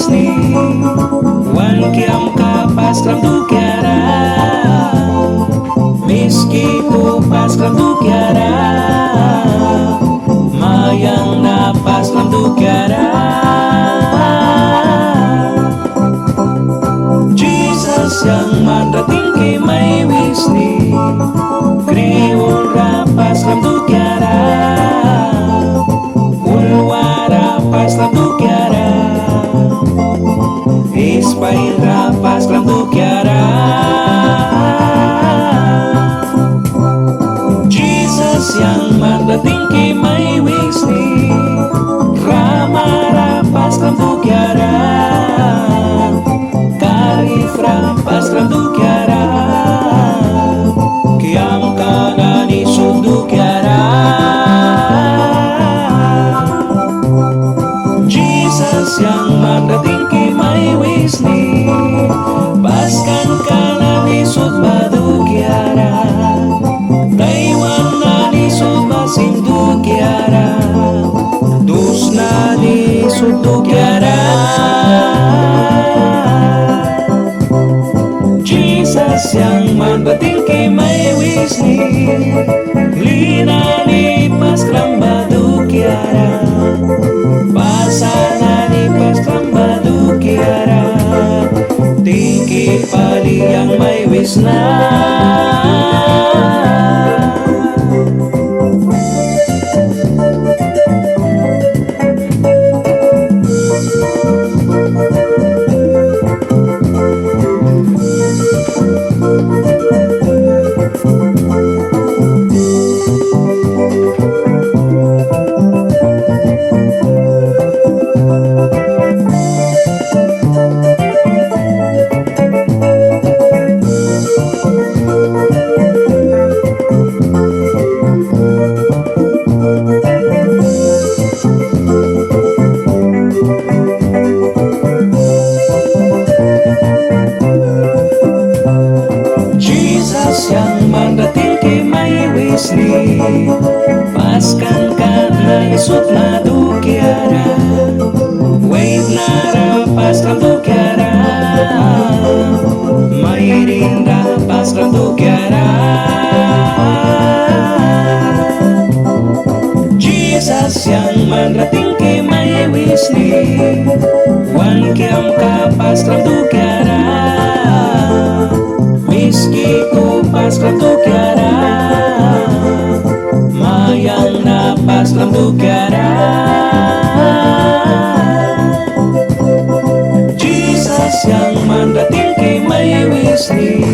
wisni wan kiam kapas kram tu kiara miski tu pas kram tu kiara mayang napas kram tu kiara Jesus yang mandating kay may wisni kriwul rapas kram tu kiara ulwara pas kram tu kiara ispain rapas kram tu kiara Jesus yang mandating kay may wisni rama rapas kram tu kiara karif rapas kram tu kiara kiam kanani sundu kiara Jesus yang mandating kay may wisni paskan kanani sud badu kiara Taiwan nani sud basindu kiara dus nani sundu kiara Jesus yang mandating kay may wisni linani pas kram badu kiara pasanani pas kram badu kiara tingki pali yang may wisna yang mandating kay may wisni paskan kana isut madu kiara wait nara pas kram tu kiara may rinda pas kram tu kiara Jesus yang mandating kay may wisni wan kiam kapas kram tu kiara miski ku pas kram tu kiara mayang napas kram tu kiara Jesus yang mandating kay may wisni